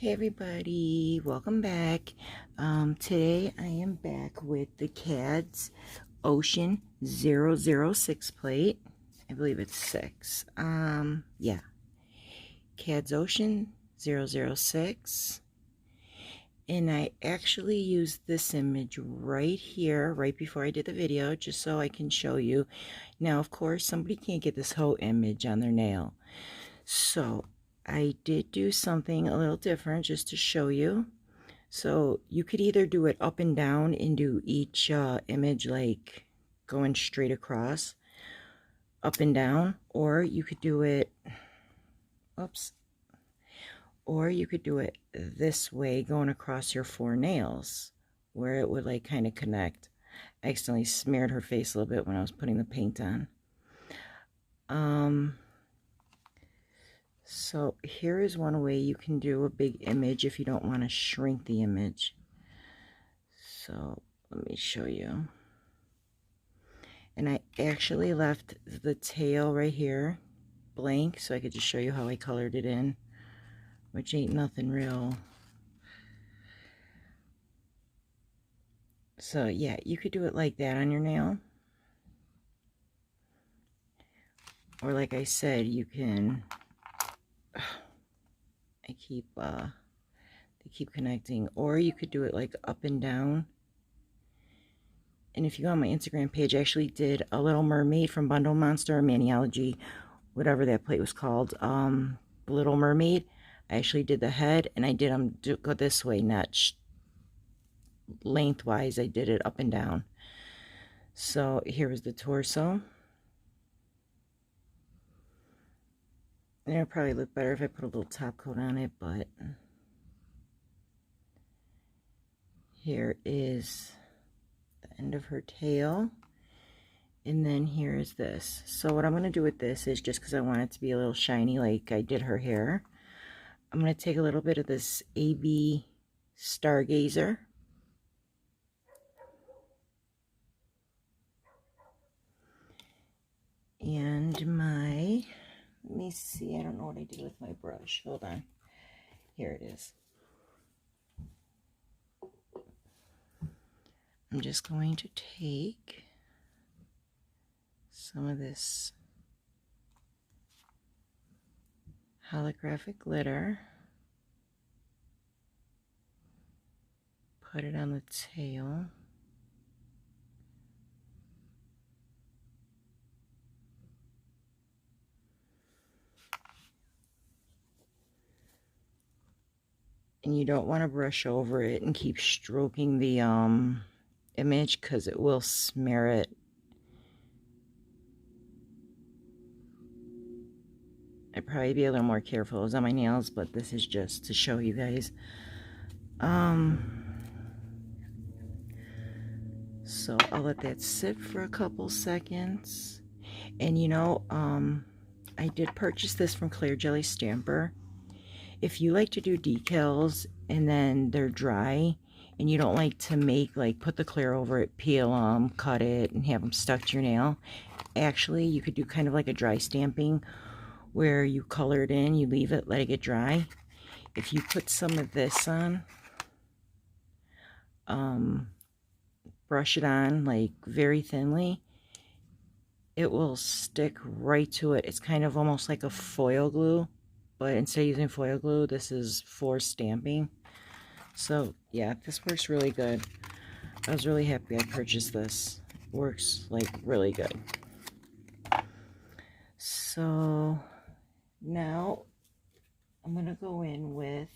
Hey everybody, welcome back. Today I am back with the KADS Ocean 006 plate. I believe it's 6. Yeah. KADS Ocean 006. And I actually used this image right here, right before I did the video, just so I can show you. Now, of course, somebody can't get this whole image on their nail. So I did do something a little different just to show you. So you could either do it up and down and do each image like going straight across, up and down, or you could do it, oops, or you could do it this way going across your 4 nails where it would like kind of connect. I accidentally smeared her face a little bit when I was putting the paint on. So here is one way you can do a big image if you don't want to shrink the image. So let me show you. And I actually left the tail right here blank so I could just show you how I colored it in, which ain't nothing real. So yeah, you could do it like that on your nail. Or like I said, you can, they keep connecting, or you could do it like up and down. And if you go on my Instagram page, I actually did a Little Mermaid from Bundle Monster, Maniology, whatever that plate was called, Little Mermaid. I actually did the head, and I did them go this way, not lengthwise. I did it up and down. So here was the torso. And it'll probably look better if I put a little top coat on it, but here is the end of her tail. And then here is this. So what I'm going to do with this is, just because I want it to be a little shiny like I did her hair, I'm going to take a little bit of this AB Stargazer. And my, let me see, I don't know what I did with my brush. Hold on. Here it is. I'm just going to take some of this holographic glitter, put it on the tail, and you don't want to brush over it and keep stroking the image because it will smear it. I'd probably be a little more careful. It was on my nails, but this is just to show you guys. So I'll let that sit for a couple seconds. And you know, I did purchase this from Clear Jelly Stamper. If you like to do decals and then they're dry and you don't like to make, like, put the clear over it, peel them, cut it, and have them stuck to your nail, actually you could do kind of like a dry stamping where you color it in, you leave it, let it get dry. If you put some of this on, brush it on like very thinly, it will stick right to it. It's kind of almost like a foil glue, but instead of using foil glue, this is for stamping. So yeah, this works really good. I was really happy I purchased this. Works like really good. So now I'm gonna go in with,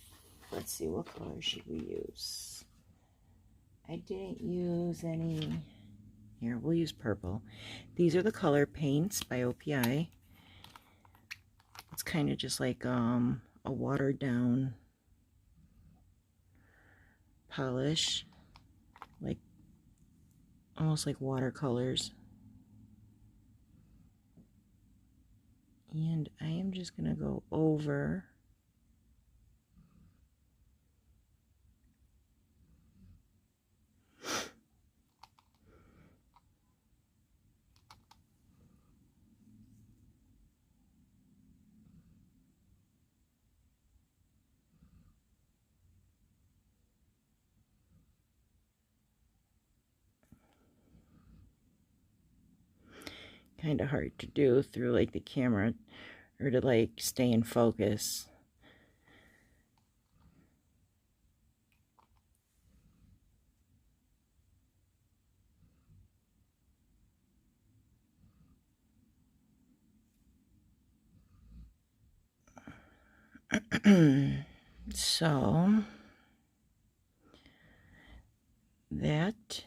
let's see, what color should we use? I didn't use any. Here, we'll use purple. These are the color paints by OPI. It's kind of just like a watered down polish, like almost like watercolors. And I am just gonna go over kind of hard to do through like the camera or to like stay in focus. So that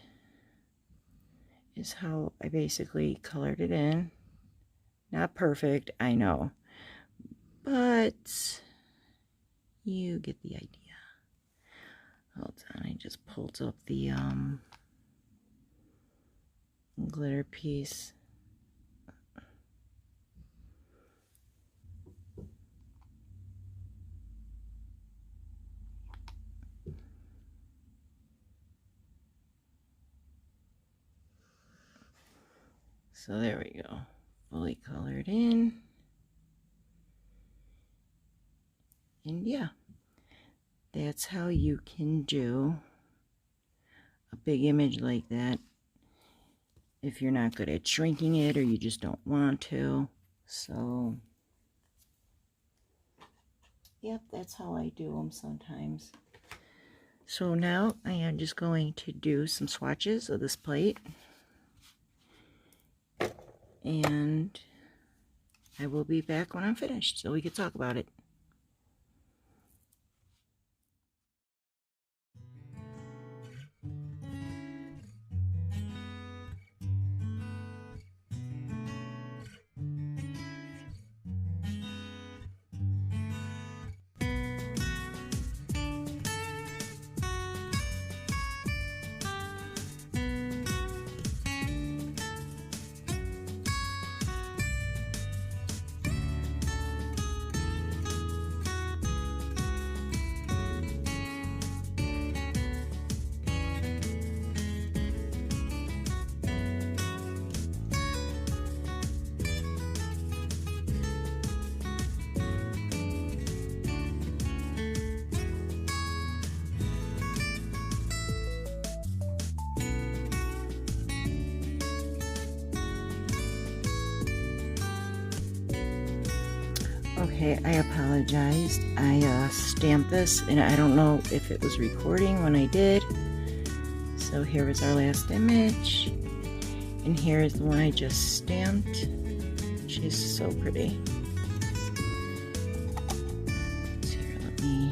is how I basically colored it in. Not perfect, I know, but you get the idea. Hold on, I just pulled up the glitter piece. So there we go, fully colored in. And yeah, that's how you can do a big image like that if you're not good at shrinking it or you just don't want to. So yep, that's how I do them sometimes. So now I am just going to do some swatches of this plate, and I will be back when I'm finished so we can talk about it. Okay, I apologized. I stamped this, and I don't know if it was recording when I did. So here is our last image, and here is the one I just stamped. She's so pretty. So here, let me...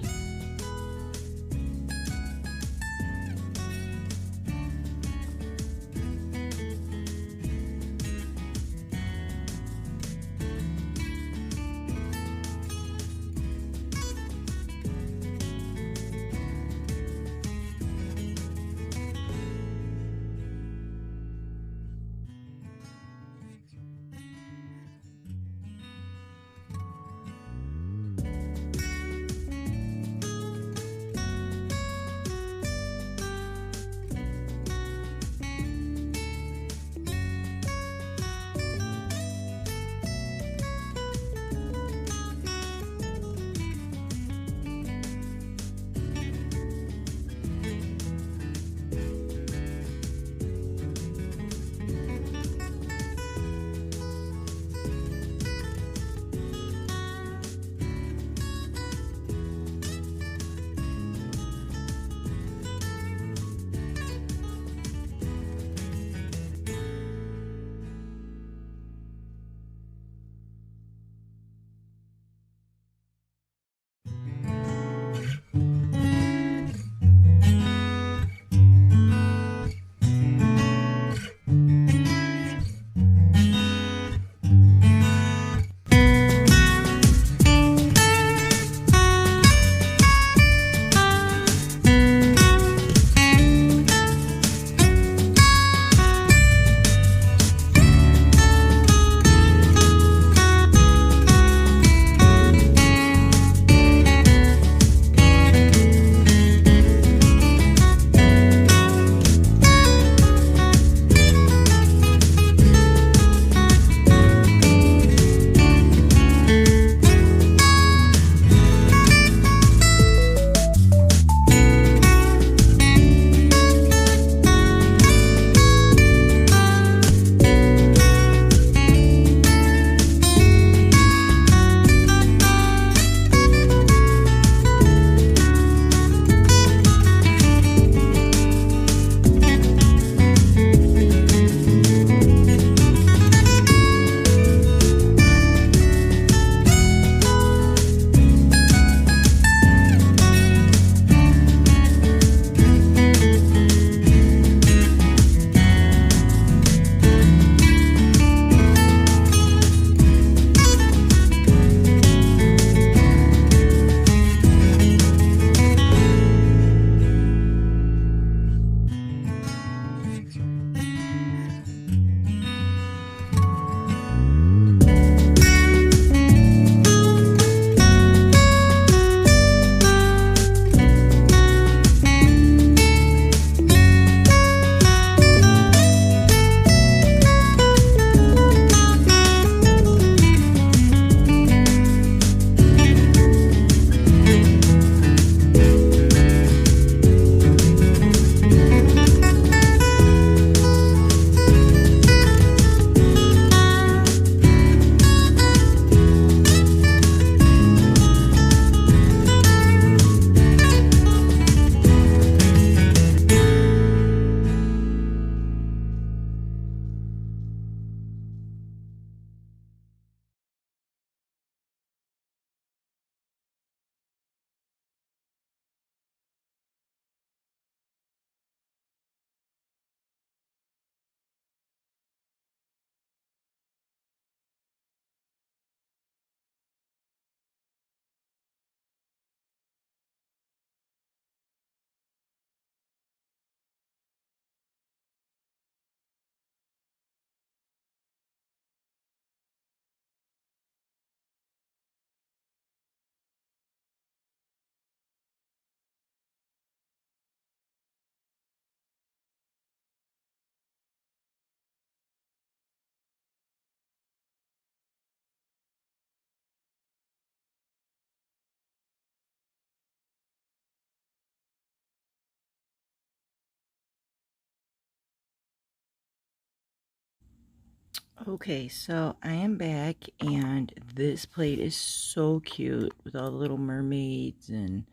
Okay, so I am back, and this plate is so cute with all the little mermaids, and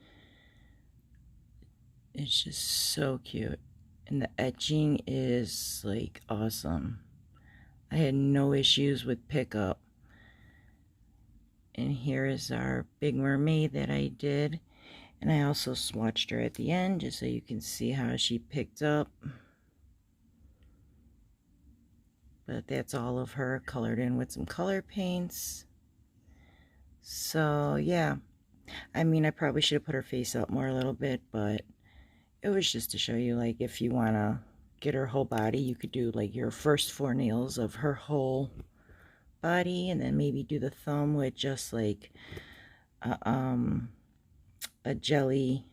it's just so cute. And the etching is like awesome. I had no issues with pickup. And here is our big mermaid that I did. And I also swatched her at the end just so you can see how she picked up. But that's all of her colored in with some color paints. So yeah, I mean, I probably should have put her face up more a little bit, but it was just to show you, like, if you want to get her whole body, you could do like your first 4 nails of her whole body, and then maybe do the thumb with just like a jellyfish,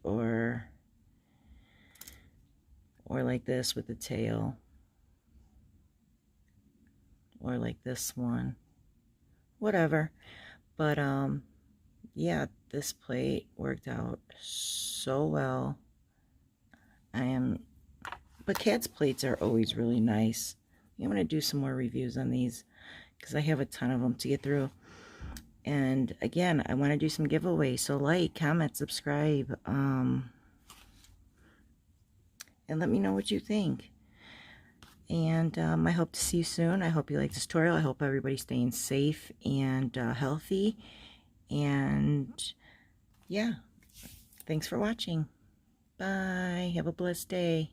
or like this with the tail, or like this one, whatever. But yeah, this plate worked out so well. But KADS plates are always really nice. I'm going to do some more reviews on these because I have a ton of them to get through. And again, I want to do some giveaways, so like, comment, subscribe, and let me know what you think. And I hope to see you soon. I hope you like this tutorial. I hope everybody's staying safe and healthy. And yeah, thanks for watching. Bye. Have a blessed day.